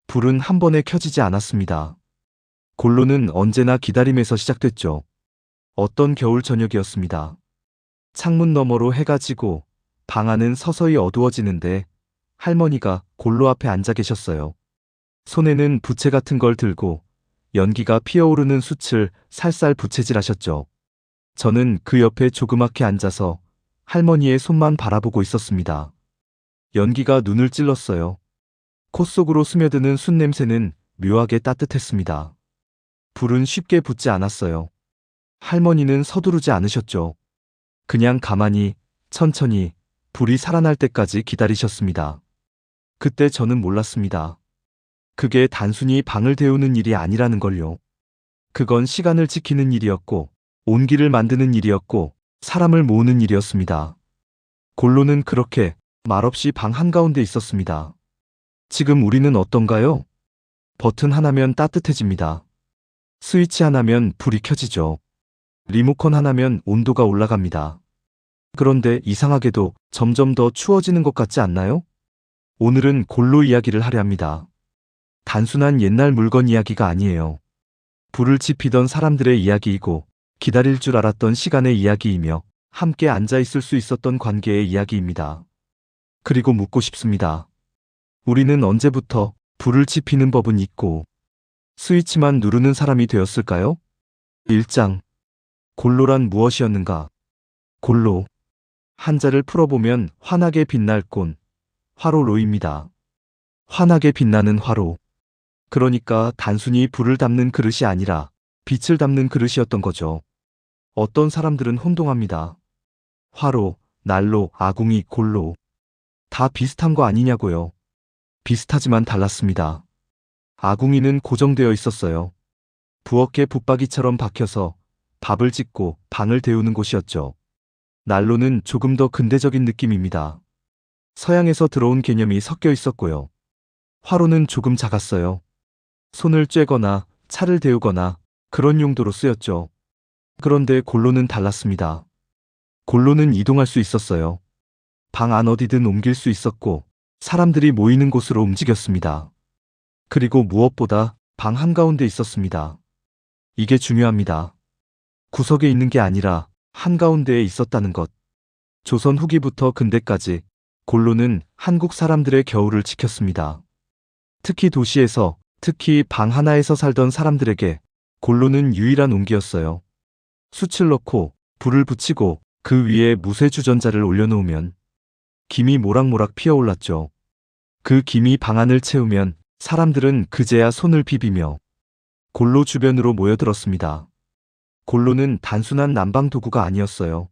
불은 한 번에 켜지지 않았습니다. 골로는 언제나 기다림에서 시작됐죠. 어떤 겨울 저녁이었습니다. 창문 너머로 해가 지고 방 안은 서서히 어두워지는데 할머니가 골로 앞에 앉아 계셨어요. 손에는 부채 같은 걸 들고 연기가 피어오르는 숯을 살살 부채질하셨죠. 저는 그 옆에 조그맣게 앉아서 할머니의 손만 바라보고 있었습니다. 연기가 눈을 찔렀어요. 콧 속으로 스며드는 숯 냄새는 묘하게 따뜻했습니다. 불은 쉽게 붙지 않았어요. 할머니는 서두르지 않으셨죠. 그냥 가만히, 천천히 불이 살아날 때까지 기다리셨습니다. 그때 저는 몰랐습니다. 그게 단순히 방을 데우는 일이 아니라는 걸요. 그건 시간을 지키는 일이었고, 온기를 만드는 일이었고, 사람을 모으는 일이었습니다. 골로는 그렇게 말없이 방 한가운데 있었습니다. 지금 우리는 어떤가요? 버튼 하나면 따뜻해집니다. 스위치 하나면 불이 켜지죠. 리모컨 하나면 온도가 올라갑니다. 그런데 이상하게도 점점 더 추워지는 것 같지 않나요? 오늘은 골로 이야기를 하려 합니다. 단순한 옛날 물건 이야기가 아니에요. 불을 지피던 사람들의 이야기이고 기다릴 줄 알았던 시간의 이야기이며 함께 앉아 있을 수 있었던 관계의 이야기입니다. 그리고 묻고 싶습니다. 우리는 언제부터 불을 지피는 법은 잊고 스위치만 누르는 사람이 되었을까요? 1장. 골로란 무엇이었는가? 골로. 한자를 풀어보면 환하게 빛날 곤, 화로로입니다. 환하게 빛나는 화로. 그러니까 단순히 불을 담는 그릇이 아니라 빛을 담는 그릇이었던 거죠. 어떤 사람들은 혼동합니다. 화로, 난로, 아궁이, 골로. 다 비슷한 거 아니냐고요. 비슷하지만 달랐습니다. 아궁이는 고정되어 있었어요. 부엌에 붙박이처럼 박혀서 밥을 짓고 방을 데우는 곳이었죠. 난로는 조금 더 근대적인 느낌입니다. 서양에서 들어온 개념이 섞여 있었고요. 화로는 조금 작았어요. 손을 쬐거나 차를 데우거나 그런 용도로 쓰였죠. 그런데 골로는 달랐습니다. 골로는 이동할 수 있었어요. 방 안 어디든 옮길 수 있었고 사람들이 모이는 곳으로 움직였습니다. 그리고 무엇보다 방 한가운데 있었습니다. 이게 중요합니다. 구석에 있는 게 아니라 한가운데에 있었다는 것. 조선 후기부터 근대까지 골로는 한국 사람들의 겨울을 지켰습니다. 특히 도시에서, 특히 방 하나에서 살던 사람들에게 골로는 유일한 온기였어요. 숯을 넣고 불을 붙이고 그 위에 무쇠 주전자를 올려놓으면 김이 모락모락 피어올랐죠. 그 김이 방 안을 채우면 사람들은 그제야 손을 비비며 골로 주변으로 모여들었습니다. 골로는 단순한 난방 도구가 아니었어요.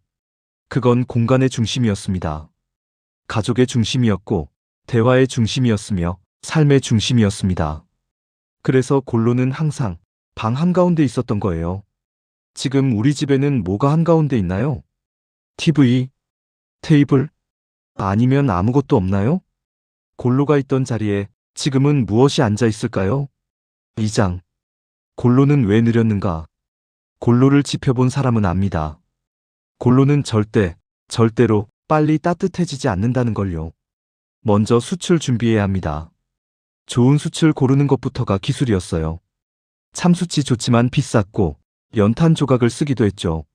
그건 공간의 중심이었습니다. 가족의 중심이었고 대화의 중심이었으며 삶의 중심이었습니다. 그래서 골로는 항상 방 한가운데 있었던 거예요. 지금 우리 집에는 뭐가 한가운데 있나요? TV? 테이블? 아니면 아무것도 없나요? 골로가 있던 자리에 지금은 무엇이 앉아 있을까요? 2장. 골로는 왜 느렸는가? 골로를 지펴본 사람은 압니다. 골로는 절대로 빨리 따뜻해지지 않는다는 걸요. 먼저 숯을 준비해야 합니다. 좋은 숯을 고르는 것부터가 기술이었어요. 참숯이 좋지만 비쌌고 연탄 조각을 쓰기도 했죠.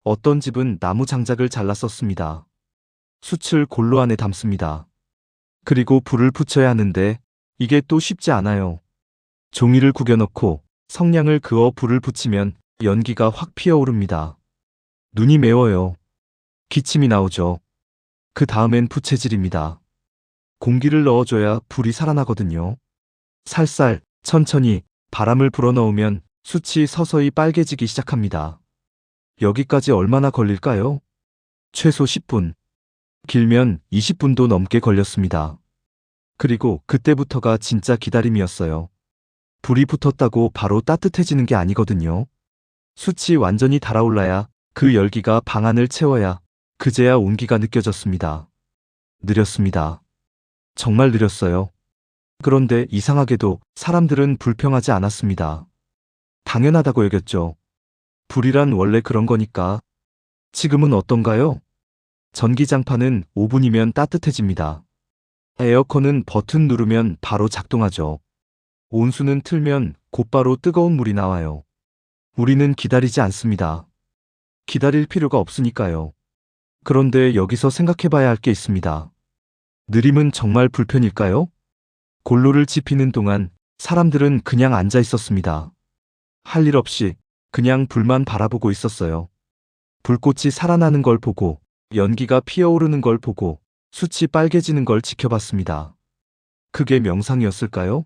어떤 집은 나무 장작을 잘라 썼습니다. 숯을 골로 안에 담습니다. 그리고 불을 붙여야 하는데 이게 또 쉽지 않아요. 종이를 구겨넣고 성냥을 그어 불을 붙이면 연기가 확 피어오릅니다. 눈이 매워요. 기침이 나오죠. 그 다음엔 부채질입니다. 공기를 넣어줘야 불이 살아나거든요. 살살, 천천히 바람을 불어넣으면 숯이 서서히 빨개지기 시작합니다. 여기까지 얼마나 걸릴까요? 최소 10분. 길면 20분도 넘게 걸렸습니다. 그리고 그때부터가 진짜 기다림이었어요. 불이 붙었다고 바로 따뜻해지는 게 아니거든요. 숯이 완전히 달아올라야 그 열기가 방 안을 채워야 그제야 온기가 느껴졌습니다. 느렸습니다. 정말 느렸어요. 그런데 이상하게도 사람들은 불평하지 않았습니다. 당연하다고 여겼죠. 불이란 원래 그런 거니까. 지금은 어떤가요? 전기장판은 5분이면 따뜻해집니다. 에어컨은 버튼 누르면 바로 작동하죠. 온수는 틀면 곧바로 뜨거운 물이 나와요. 우리는 기다리지 않습니다. 기다릴 필요가 없으니까요. 그런데 여기서 생각해봐야 할 게 있습니다. 느림은 정말 불편일까요? 골로를 지피는 동안 사람들은 그냥 앉아 있었습니다. 할 일 없이 그냥 불만 바라보고 있었어요. 불꽃이 살아나는 걸 보고, 연기가 피어오르는 걸 보고, 숯이 빨개지는 걸 지켜봤습니다. 그게 명상이었을까요?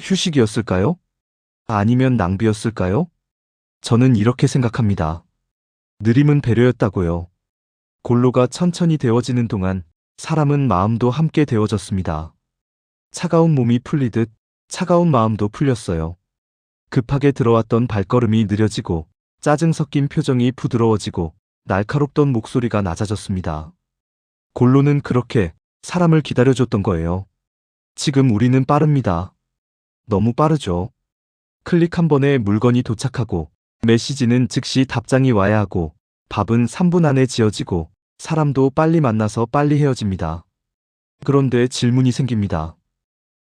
휴식이었을까요? 아니면 낭비였을까요? 저는 이렇게 생각합니다. 느림은 배려였다고요. 골로가 천천히 데워지는 동안 사람은 마음도 함께 데워졌습니다. 차가운 몸이 풀리듯 차가운 마음도 풀렸어요. 급하게 들어왔던 발걸음이 느려지고 짜증 섞인 표정이 부드러워지고 날카롭던 목소리가 낮아졌습니다. 골로는 그렇게 사람을 기다려줬던 거예요. 지금 우리는 빠릅니다. 너무 빠르죠. 클릭 한 번에 물건이 도착하고 메시지는 즉시 답장이 와야 하고 밥은 3분 안에 지어지고 사람도 빨리 만나서 빨리 헤어집니다. 그런데 질문이 생깁니다.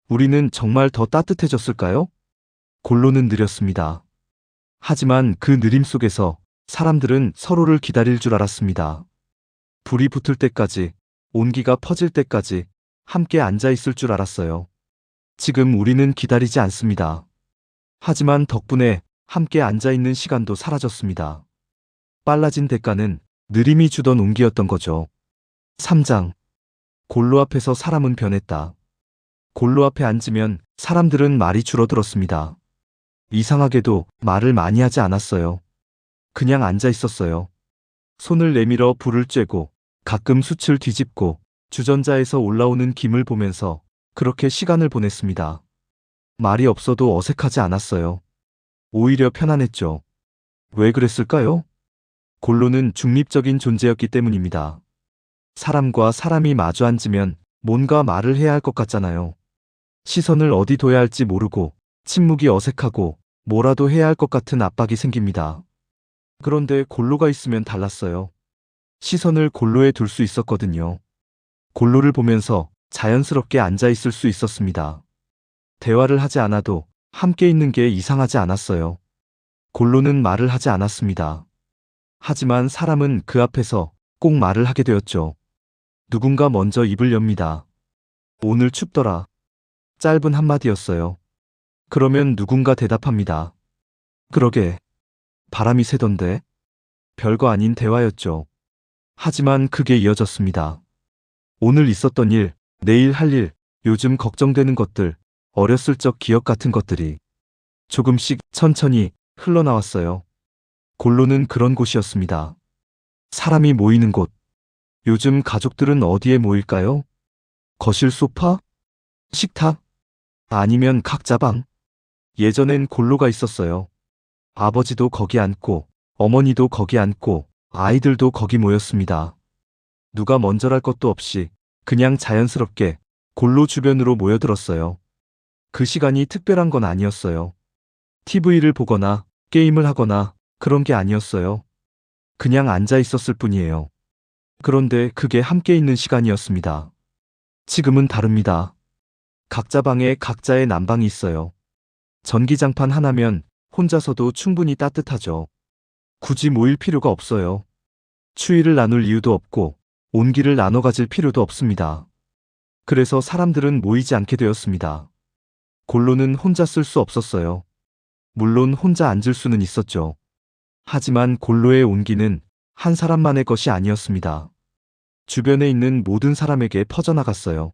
우리는 정말 더 따뜻해졌을까요? 골로는 느렸습니다. 하지만 그 느림 속에서 사람들은 서로를 기다릴 줄 알았습니다. 불이 붙을 때까지, 온기가 퍼질 때까지 함께 앉아 있을 줄 알았어요. 지금 우리는 기다리지 않습니다. 하지만 덕분에 함께 앉아 있는 시간도 사라졌습니다. 빨라진 대가는 느림이 주던 온기였던 거죠. 3장. 골로 앞에서 사람은 변했다. 골로 앞에 앉으면 사람들은 말이 줄어들었습니다. 이상하게도 말을 많이 하지 않았어요. 그냥 앉아 있었어요. 손을 내밀어 불을 쬐고 가끔 숯을 뒤집고 주전자에서 올라오는 김을 보면서 그렇게 시간을 보냈습니다. 말이 없어도 어색하지 않았어요. 오히려 편안했죠. 왜 그랬을까요? 골로는 중립적인 존재였기 때문입니다. 사람과 사람이 마주 앉으면 뭔가 말을 해야 할 것 같잖아요. 시선을 어디 둬야 할지 모르고 침묵이 어색하고 뭐라도 해야 할 것 같은 압박이 생깁니다. 그런데 골로가 있으면 달랐어요. 시선을 골로에 둘 수 있었거든요. 골로를 보면서 자연스럽게 앉아 있을 수 있었습니다. 대화를 하지 않아도 함께 있는 게 이상하지 않았어요. 골로는 말을 하지 않았습니다. 하지만 사람은 그 앞에서 꼭 말을 하게 되었죠. 누군가 먼저 입을 엽니다. 오늘 춥더라. 짧은 한마디였어요. 그러면 누군가 대답합니다. 그러게. 바람이 새던데. 별거 아닌 대화였죠. 하지만 그게 이어졌습니다. 오늘 있었던 일, 내일 할 일, 요즘 걱정되는 것들, 어렸을 적 기억 같은 것들이 조금씩 천천히 흘러나왔어요. 골로는 그런 곳이었습니다. 사람이 모이는 곳. 요즘 가족들은 어디에 모일까요? 거실 소파? 식탁? 아니면 각자 방? 예전엔 골로가 있었어요. 아버지도 거기 앉고, 어머니도 거기 앉고, 아이들도 거기 모였습니다. 누가 먼저랄 것도 없이 그냥 자연스럽게 골로 주변으로 모여들었어요. 그 시간이 특별한 건 아니었어요. TV를 보거나 게임을 하거나 그런 게 아니었어요. 그냥 앉아 있었을 뿐이에요. 그런데 그게 함께 있는 시간이었습니다. 지금은 다릅니다. 각자 방에 각자의 난방이 있어요. 전기장판 하나면 혼자서도 충분히 따뜻하죠. 굳이 모일 필요가 없어요. 추위를 나눌 이유도 없고 온기를 나눠 가질 필요도 없습니다. 그래서 사람들은 모이지 않게 되었습니다. 골로는 혼자 쓸 수 없었어요. 물론 혼자 앉을 수는 있었죠. 하지만 골로의 온기는 한 사람만의 것이 아니었습니다. 주변에 있는 모든 사람에게 퍼져나갔어요.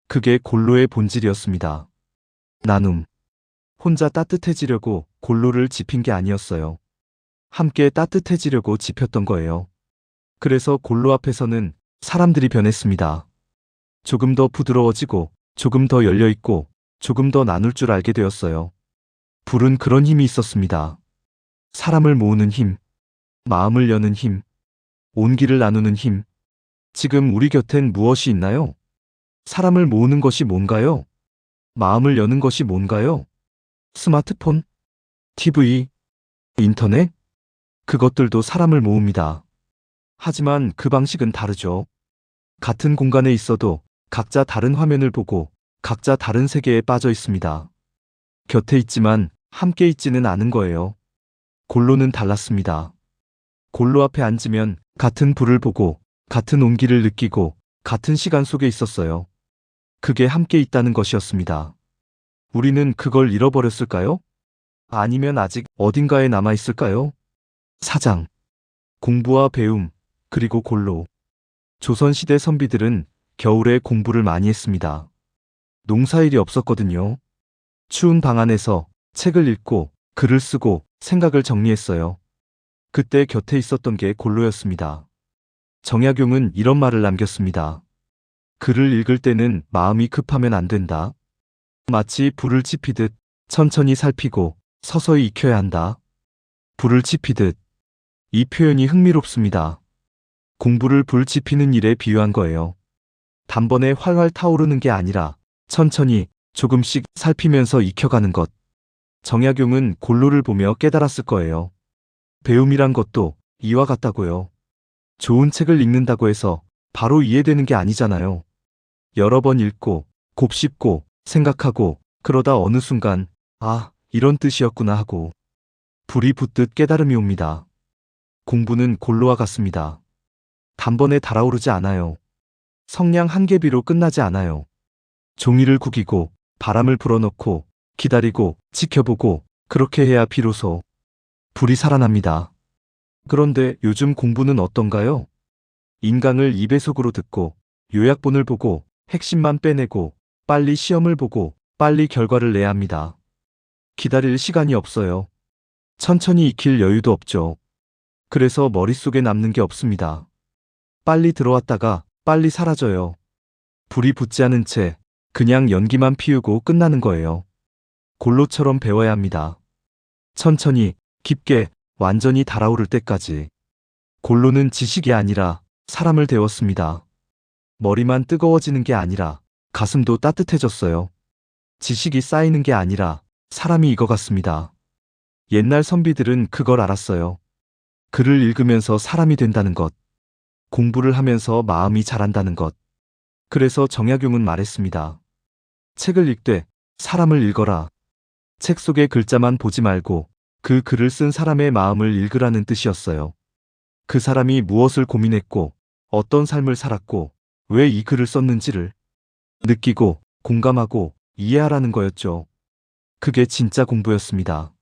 그게 골로의 본질이었습니다. 나눔. 혼자 따뜻해지려고 골로를 지핀 게 아니었어요. 함께 따뜻해지려고 지폈던 거예요. 그래서 골로 앞에서는 사람들이 변했습니다. 조금 더 부드러워지고, 조금 더 열려있고, 조금 더 나눌 줄 알게 되었어요. 불은 그런 힘이 있었습니다. 사람을 모으는 힘, 마음을 여는 힘, 온기를 나누는 힘. 지금 우리 곁엔 무엇이 있나요? 사람을 모으는 것이 뭔가요? 마음을 여는 것이 뭔가요? 스마트폰? TV? 인터넷? 그것들도 사람을 모읍니다. 하지만 그 방식은 다르죠. 같은 공간에 있어도 각자 다른 화면을 보고 각자 다른 세계에 빠져 있습니다. 곁에 있지만 함께 있지는 않은 거예요. 골로는 달랐습니다. 골로 앞에 앉으면 같은 불을 보고 같은 온기를 느끼고 같은 시간 속에 있었어요. 그게 함께 있다는 것이었습니다. 우리는 그걸 잃어버렸을까요? 아니면 아직 어딘가에 남아 있을까요? 사장, 공부와 배움, 그리고 골로. 조선시대 선비들은 겨울에 공부를 많이 했습니다. 농사일이 없었거든요. 추운 방 안에서 책을 읽고 글을 쓰고 생각을 정리했어요. 그때 곁에 있었던 게 골로였습니다. 정약용은 이런 말을 남겼습니다. 글을 읽을 때는 마음이 급하면 안 된다. 마치 불을 지피듯 천천히 살피고 서서히 익혀야 한다. 불을 지피듯. 이 표현이 흥미롭습니다. 공부를 불 지피는 일에 비유한 거예요. 단번에 활활 타오르는 게 아니라 천천히 조금씩 살피면서 익혀가는 것. 정약용은 골로를 보며 깨달았을 거예요. 배움이란 것도 이와 같다고요. 좋은 책을 읽는다고 해서 바로 이해되는 게 아니잖아요. 여러 번 읽고 곱씹고 생각하고 그러다 어느 순간 아, 이런 뜻이었구나 하고 불이 붙듯 깨달음이 옵니다. 공부는 골로와 같습니다. 단번에 달아오르지 않아요. 성냥 한 개비로 끝나지 않아요. 종이를 구기고 바람을 불어넣고 기다리고 지켜보고 그렇게 해야 비로소 불이 살아납니다. 그런데 요즘 공부는 어떤가요? 인강을 2배속으로 듣고 요약본을 보고 핵심만 빼내고 빨리 시험을 보고 빨리 결과를 내야 합니다. 기다릴 시간이 없어요. 천천히 익힐 여유도 없죠. 그래서 머릿속에 남는 게 없습니다. 빨리 들어왔다가 빨리 사라져요. 불이 붙지 않은 채 그냥 연기만 피우고 끝나는 거예요. 골로처럼 배워야 합니다. 천천히, 깊게, 완전히 달아오를 때까지. 골로는 지식이 아니라 사람을 데웠습니다. 머리만 뜨거워지는 게 아니라 가슴도 따뜻해졌어요. 지식이 쌓이는 게 아니라 사람이 익어갔습니다. 옛날 선비들은 그걸 알았어요. 글을 읽으면서 사람이 된다는 것. 공부를 하면서 마음이 자란다는 것. 그래서 정약용은 말했습니다. 책을 읽되 사람을 읽어라. 책 속의 글자만 보지 말고 그 글을 쓴 사람의 마음을 읽으라는 뜻이었어요. 그 사람이 무엇을 고민했고 어떤 삶을 살았고 왜 이 글을 썼는지를 느끼고 공감하고 이해하라는 거였죠. 그게 진짜 공부였습니다.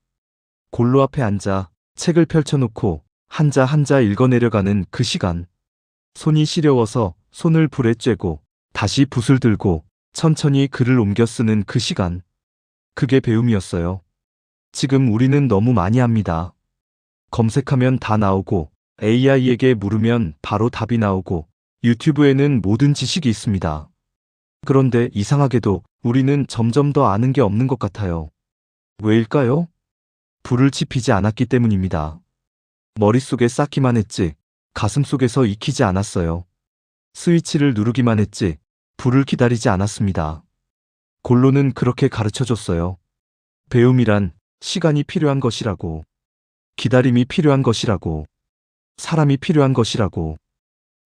골로 앞에 앉아 책을 펼쳐놓고 한자 한자 읽어내려가는 그 시간. 손이 시려워서 손을 불에 쬐고 다시 붓을 들고 천천히 글을 옮겨 쓰는 그 시간. 그게 배움이었어요. 지금 우리는 너무 많이 합니다. 검색하면 다 나오고 AI에게 물으면 바로 답이 나오고 유튜브에는 모든 지식이 있습니다. 그런데 이상하게도 우리는 점점 더 아는 게 없는 것 같아요. 왜일까요? 불을 지피지 않았기 때문입니다. 머릿속에 쌓기만 했지 가슴속에서 익히지 않았어요. 스위치를 누르기만 했지 불을 기다리지 않았습니다. 골로는 그렇게 가르쳐줬어요. 배움이란 시간이 필요한 것이라고, 기다림이 필요한 것이라고, 사람이 필요한 것이라고.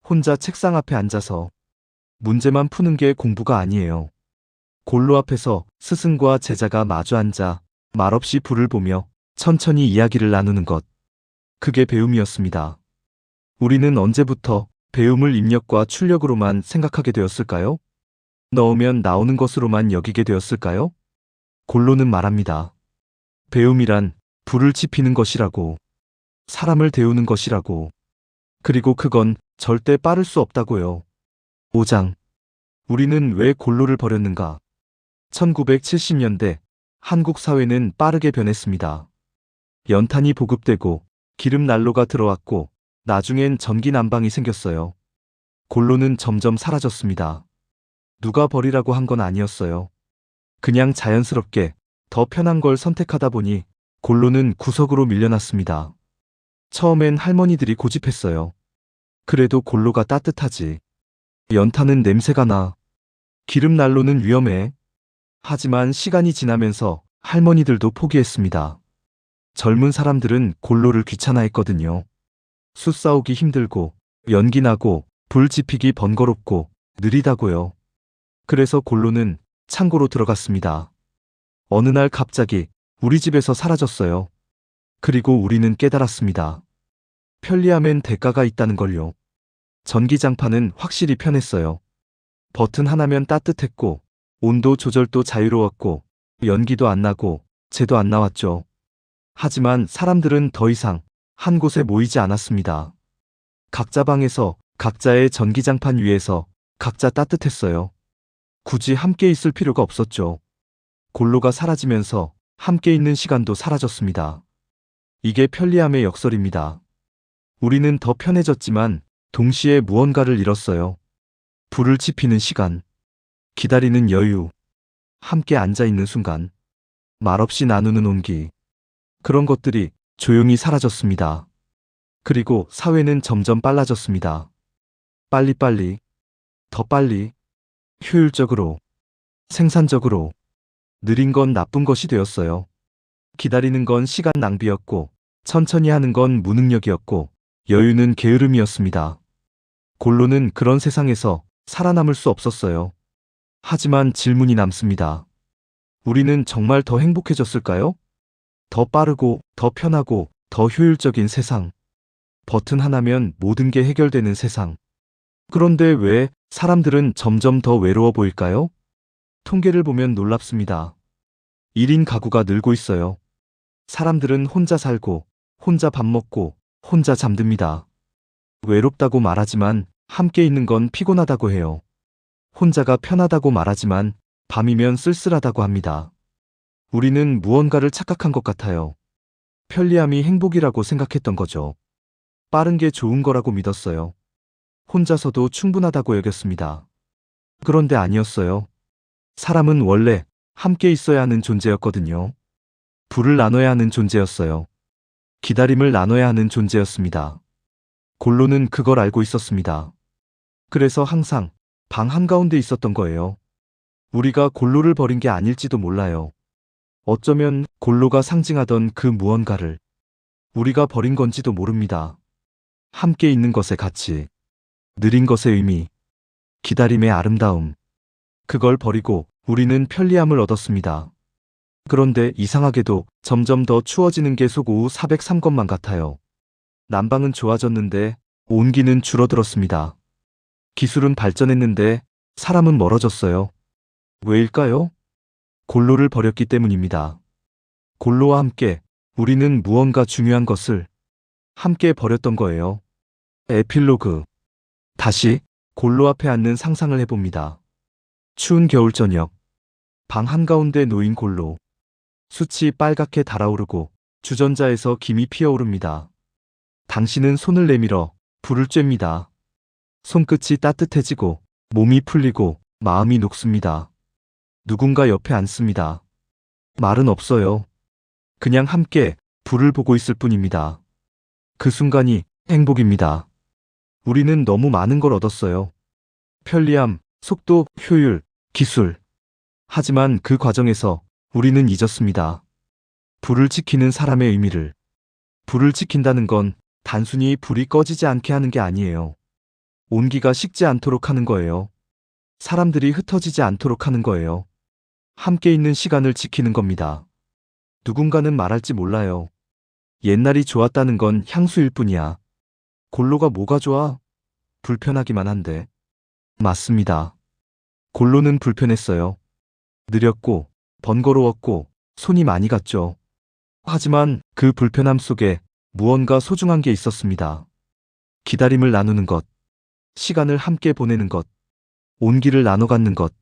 혼자 책상 앞에 앉아서 문제만 푸는 게 공부가 아니에요. 골로 앞에서 스승과 제자가 마주 앉아 말없이 불을 보며 천천히 이야기를 나누는 것. 그게 배움이었습니다. 우리는 언제부터 배움을 입력과 출력으로만 생각하게 되었을까요? 넣으면 나오는 것으로만 여기게 되었을까요? 골로는 말합니다. 배움이란 불을 지피는 것이라고, 사람을 데우는 것이라고, 그리고 그건 절대 빠를 수 없다고요. 5장. 우리는 왜 골로를 버렸는가? 1970년대 한국 사회는 빠르게 변했습니다. 연탄이 보급되고 기름 난로가 들어왔고 나중엔 전기 난방이 생겼어요. 골로는 점점 사라졌습니다. 누가 버리라고 한 건 아니었어요. 그냥 자연스럽게 더 편한 걸 선택하다 보니 골로는 구석으로 밀려났습니다. 처음엔 할머니들이 고집했어요. 그래도 골로가 따뜻하지. 연탄은 냄새가 나. 기름 난로는 위험해. 하지만 시간이 지나면서 할머니들도 포기했습니다. 젊은 사람들은 골로를 귀찮아했거든요. 숯 싸우기 힘들고 연기 나고 불 지피기 번거롭고 느리다고요. 그래서 골로는 창고로 들어갔습니다. 어느 날 갑자기 우리 집에서 사라졌어요. 그리고 우리는 깨달았습니다. 편리함엔 대가가 있다는 걸요. 전기장판은 확실히 편했어요. 버튼 하나면 따뜻했고, 온도 조절도 자유로웠고, 연기도 안 나고, 재도 안 나왔죠. 하지만 사람들은 더 이상 한 곳에 모이지 않았습니다. 각자 방에서, 각자의 전기장판 위에서 각자 따뜻했어요. 굳이 함께 있을 필요가 없었죠. 골로가 사라지면서 함께 있는 시간도 사라졌습니다. 이게 편리함의 역설입니다. 우리는 더 편해졌지만 동시에 무언가를 잃었어요. 불을 지피는 시간, 기다리는 여유, 함께 앉아있는 순간, 말없이 나누는 온기. 그런 것들이 조용히 사라졌습니다. 그리고 사회는 점점 빨라졌습니다. 빨리빨리, 더 빨리, 효율적으로, 생산적으로. 느린 건 나쁜 것이 되었어요. 기다리는 건 시간 낭비였고, 천천히 하는 건 무능력이었고, 여유는 게으름이었습니다. 골로는 그런 세상에서 살아남을 수 없었어요. 하지만 질문이 남습니다. 우리는 정말 더 행복해졌을까요? 더 빠르고, 더 편하고, 더 효율적인 세상. 버튼 하나면 모든 게 해결되는 세상. 그런데 왜 사람들은 점점 더 외로워 보일까요? 통계를 보면 놀랍습니다. 1인 가구가 늘고 있어요. 사람들은 혼자 살고, 혼자 밥 먹고, 혼자 잠듭니다. 외롭다고 말하지만 함께 있는 건 피곤하다고 해요. 혼자가 편하다고 말하지만 밤이면 쓸쓸하다고 합니다. 우리는 무언가를 착각한 것 같아요. 편리함이 행복이라고 생각했던 거죠. 빠른 게 좋은 거라고 믿었어요. 혼자서도 충분하다고 여겼습니다. 그런데 아니었어요. 사람은 원래 함께 있어야 하는 존재였거든요. 불을 나눠야 하는 존재였어요. 기다림을 나눠야 하는 존재였습니다. 골로는 그걸 알고 있었습니다. 그래서 항상 방 한가운데 있었던 거예요. 우리가 골로를 버린 게 아닐지도 몰라요. 어쩌면 골로가 상징하던 그 무언가를 우리가 버린 건지도 모릅니다. 함께 있는 것의 가치, 느린 것의 의미, 기다림의 아름다움. 그걸 버리고 우리는 편리함을 얻었습니다. 그런데 이상하게도 점점 더 추워지는 게 속오후 403것만 같아요. 난방은 좋아졌는데 온기는 줄어들었습니다. 기술은 발전했는데 사람은 멀어졌어요. 왜일까요? 골로를 버렸기 때문입니다. 골로와 함께 우리는 무언가 중요한 것을 함께 버렸던 거예요. 에필로그. 다시 골로 앞에 앉는 상상을 해봅니다. 추운 겨울 저녁. 방 한가운데 놓인 골로. 숯이 빨갛게 달아오르고 주전자에서 김이 피어오릅니다. 당신은 손을 내밀어 불을 쬐입니다. 손끝이 따뜻해지고 몸이 풀리고 마음이 녹습니다. 누군가 옆에 앉습니다. 말은 없어요. 그냥 함께 불을 보고 있을 뿐입니다. 그 순간이 행복입니다. 우리는 너무 많은 걸 얻었어요. 편리함, 속도, 효율, 기술. 하지만 그 과정에서 우리는 잊었습니다. 불을 지키는 사람의 의미를. 불을 지킨다는 건 단순히 불이 꺼지지 않게 하는 게 아니에요. 온기가 식지 않도록 하는 거예요. 사람들이 흩어지지 않도록 하는 거예요. 함께 있는 시간을 지키는 겁니다. 누군가는 말할지 몰라요. 옛날이 좋았다는 건 향수일 뿐이야. 골로가 뭐가 좋아? 불편하기만 한데. 맞습니다. 골로는 불편했어요. 느렸고, 번거로웠고, 손이 많이 갔죠. 하지만 그 불편함 속에 무언가 소중한 게 있었습니다. 기다림을 나누는 것, 시간을 함께 보내는 것, 온기를 나눠 갖는 것.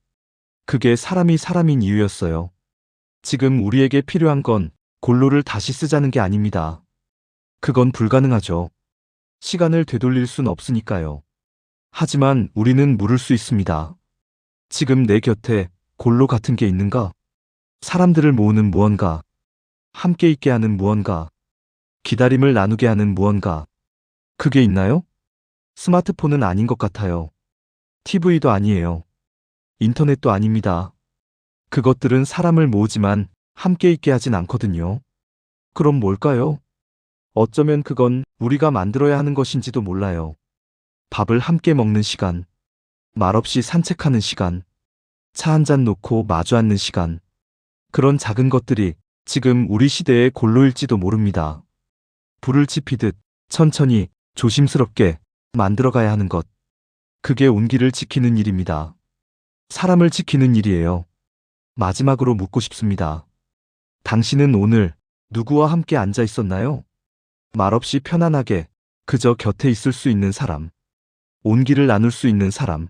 그게 사람이 사람인 이유였어요. 지금 우리에게 필요한 건 골로를 다시 쓰자는 게 아닙니다. 그건 불가능하죠. 시간을 되돌릴 순 없으니까요. 하지만 우리는 물을 수 있습니다. 지금 내 곁에 골로 같은 게 있는가? 사람들을 모으는 무언가, 함께 있게 하는 무언가, 기다림을 나누게 하는 무언가. 그게 있나요? 스마트폰은 아닌 것 같아요. TV도 아니에요. 인터넷도 아닙니다. 그것들은 사람을 모으지만 함께 있게 하진 않거든요. 그럼 뭘까요? 어쩌면 그건 우리가 만들어야 하는 것인지도 몰라요. 밥을 함께 먹는 시간, 말없이 산책하는 시간, 차 한 잔 놓고 마주 앉는 시간, 그런 작은 것들이 지금 우리 시대의 골로일지도 모릅니다. 불을 지피듯 천천히 조심스럽게 만들어가야 하는 것. 그게 온기를 지키는 일입니다. 사람을 지키는 일이에요. 마지막으로 묻고 싶습니다. 당신은 오늘 누구와 함께 앉아 있었나요? 말없이 편안하게 그저 곁에 있을 수 있는 사람. 온기를 나눌 수 있는 사람.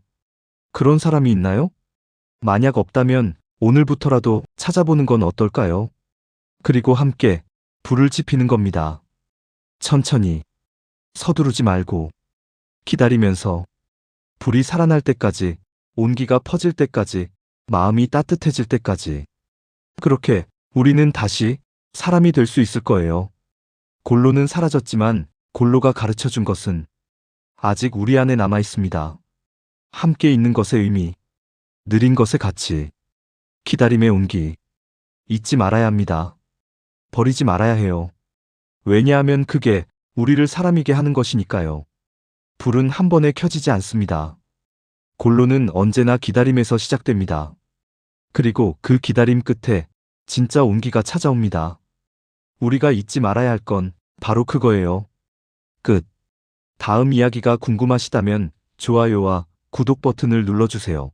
그런 사람이 있나요? 만약 없다면 오늘부터라도 찾아보는 건 어떨까요? 그리고 함께 불을 지피는 겁니다. 천천히, 서두르지 말고, 기다리면서, 불이 살아날 때까지, 온기가 퍼질 때까지, 마음이 따뜻해질 때까지. 그렇게 우리는 다시 사람이 될 수 있을 거예요. 골로는 사라졌지만 골로가 가르쳐 준 것은 아직 우리 안에 남아 있습니다. 함께 있는 것의 의미, 느린 것의 가치, 기다림의 온기. 잊지 말아야 합니다. 버리지 말아야 해요. 왜냐하면 그게 우리를 사람이게 하는 것이니까요. 불은 한 번에 켜지지 않습니다. 골로는 언제나 기다림에서 시작됩니다. 그리고 그 기다림 끝에 진짜 온기가 찾아옵니다. 우리가 잊지 말아야 할 건 바로 그거예요. 끝. 다음 이야기가 궁금하시다면 좋아요와 구독 버튼을 눌러주세요.